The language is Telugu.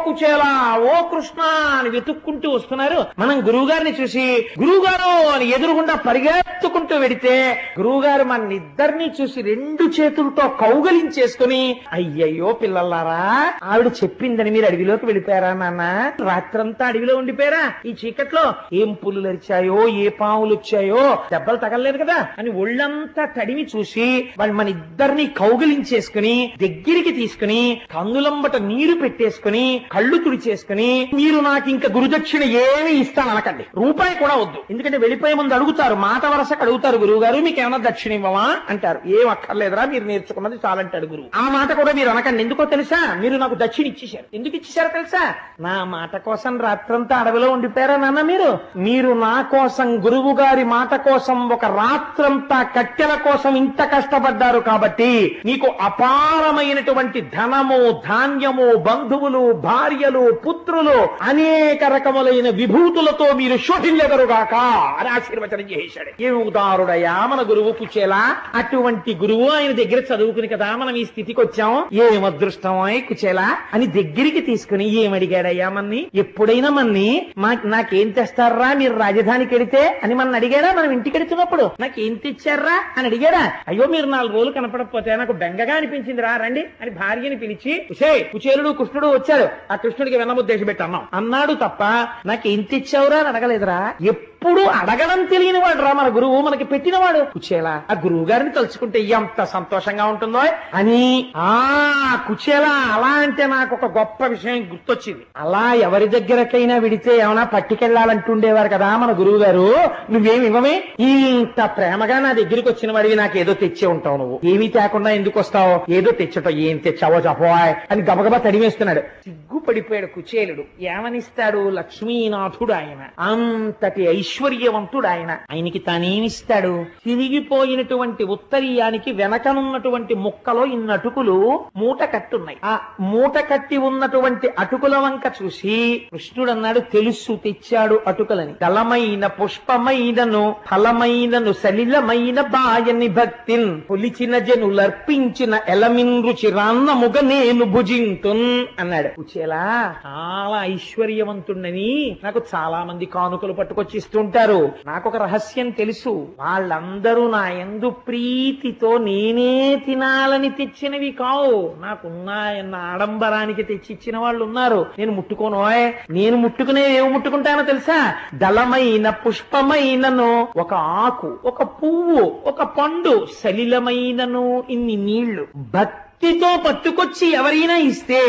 కుచేలా, ఓ కృష్ణ అని వెతుక్కుంటూ వస్తున్నారు. మనం గురువుగారిని చూసి గురువుగారు అని ఎదురుగుండా పరిగెత్తుకుంటూ వెడితే గురువుగారు మన ఇద్దరిని చూసి రెండు చేతులతో కౌగలించేసుకుని, అయ్యయ్యో పిల్లలారా, ఆవిడ చెప్పిందని మీరు అడవిలోకి వెళ్ళిపోయారా నాన్న? రాత్రంతా అడవిలో ఉండిపోయారా? ఈ చీకట్లో ఏం పులులు అరిచాయో, ఏ పాములు వచ్చాయో, దెబ్బలు తగలలేదు కదా అని ఒళ్ళంతా తడిమి చూసి వాళ్ళు మన ఇద్దరిని కౌగిలించేసుకుని దగ్గరికి తీసుకుని కందులంబట నీరు పెట్టేసుకుని కళ్ళు తుడిచేసుకుని, మీరు నాకు ఇంకా గురుదక్షిణ ఏమి ఇస్తాననకండి, రూపాయి కూడా వద్దు. ఎందుకంటే వెళ్ళిపోయే ముందు అడుగుతారు, మాట వరసకు అడుగుతారు, గురువు గారు మీకేమన్నా దక్షిణ ఇవ్వమా అంటారు. ఏం అక్కర్లేదురా, మీరు నేర్చుకున్నది చాలంటాడు గురువు. ఆ మాట కూడా మీరు అనకండి. ఎందుకో తెలుసా? మీరు నాకు దక్షిణ ఇచ్చేశారు. ఎందుకు ఇచ్చేశారో తెలుసా? నా మాట కోసం రాత్రంతా అడవిలో ఉండిపోయారా నాన్న? మీరు నా కోసం, గురువు గారి మాట కోసం ఒక రాత్రంతా కట్టెల కోసం ఇంత కష్టపడ్డారు కాబట్టి మీకు అపారమైనటువంటి ధనము, ధాన్యము, బంధువులు, భార్యలు, పుత్రులు, అనేక రకములైన విభూతులతో మీరు శోభిల్లెదరుగాక అని ఆశీర్వచనం చేశాడు. ఏమి ఉదారుడయ్యా మన గురువు కుచేలా. అటువంటి గురువు ఆయన దగ్గర చదువుకుని కదా మనం ఈ స్థితికి వచ్చాం. ఏం అదృష్టం కుచేలా అని దగ్గరికి తీసుకుని ఏమడిగాడయ్యా మన్ని? ఎప్పుడైనా మన్ని నాకేం తెస్తారా మీరు రాజధానికి వెడితే అని మన అడిగాడా? మనం ఇంటికి వెడుతున్నప్పుడు నాకేం తెచ్చారా అని అడిగాడా? అయ్యో మీరు 4 రోజులు కనపడకపోతే నాకు బెంగగా అనిపించింది, రండి అని భార్యని పిలిచి, కుచేలుడు కృష్ణుడు వచ్చారు, ఆ కృష్ణుడికి వెన్నముద్దేశ పెట్టి అన్నాడు తప్ప నాకేం తెచ్చావురా అని అడగలేదురా. ఎప్పుడు అడగడం తెలియని వాడు రా మన గురువు, మనకి పెట్టినవాడు. కుచేలా ఆ గురువు గారిని తలుచుకుంటే ఎంత సంతోషంగా ఉంటుందో అని. కుచేలా అలా అంటే నాకు ఒక గొప్ప విషయం గుర్తొచ్చింది. అలా ఎవరి దగ్గరకైనా విడితే ఏమైనా పట్టుకెళ్లాలంటుండేవారు కదా మన గురువు గారు. నువ్వేమి ఇవ్వమే, ఇంత ప్రేమగా నా దగ్గరికి వచ్చిన వాడివి, నాకేదో తెచ్చే ఉంటావు, నువ్వు ఏమీ తేకుండా ఎందుకు వస్తావు? ఏదో తెచ్చటం, ఏం తెచ్చావో చెప్పవాయ్ అని గబగబా తడివేస్తున్నాడు. సిగ్గుపడిపోయాడు కుచేలుడు. ఏమనిస్తాడు? లక్ష్మీనాథుడు ఆయన, అంతటి ఐశ్వర్యవంతుడు ఆయన. ఆయనకి తానేమిస్తాడు? తిరిగిపోయినటువంటి ఉత్తరీయానికి వెనకనున్నటువంటి ముక్కలో ఇన్ని అటుకులు మూట కట్టున్నాయి. ఆ మూట కట్టి ఉన్నటువంటి అటుకుల వంక చూసి కృష్ణుడు అన్నాడు, తెలుసు తెచ్చాడు అటుకులని. దళమైన పుష్పమైనను ఫలమైనను సలిలమైన బాయని భక్తిన్ పొలిచిన జనులర్పించిన ఎలమిన్ రుచిరాన్నముగ నేను భుజింతున్ అన్నాడు. కుచేలా చాలా ఐశ్వర్యవంతుడని నాకు చాలా మంది కానుకలు పట్టుకొచ్చిస్తుంటారు. నాకొక రహస్యం తెలుసు, వాళ్ళందరూ నా యందు ప్రీతితో నేనే తినాలని తెచ్చినవి కావు, నాకున్నాయన్న ఆడంబరానికి తెచ్చిచ్చిన వాళ్ళు ఉన్నారు. నేను ముట్టుకోను. నేను ముట్టుకునే ఏమి ముట్టుకుంటానో తెలుసా? దళమైన పుష్పమైనను, ఒక ఆకు, ఒక పువ్వు, ఒక పండు, సలిలమైనను ఇన్ని నీళ్లు భక్తితో పట్టుకొచ్చి ఎవరైనా ఇస్తే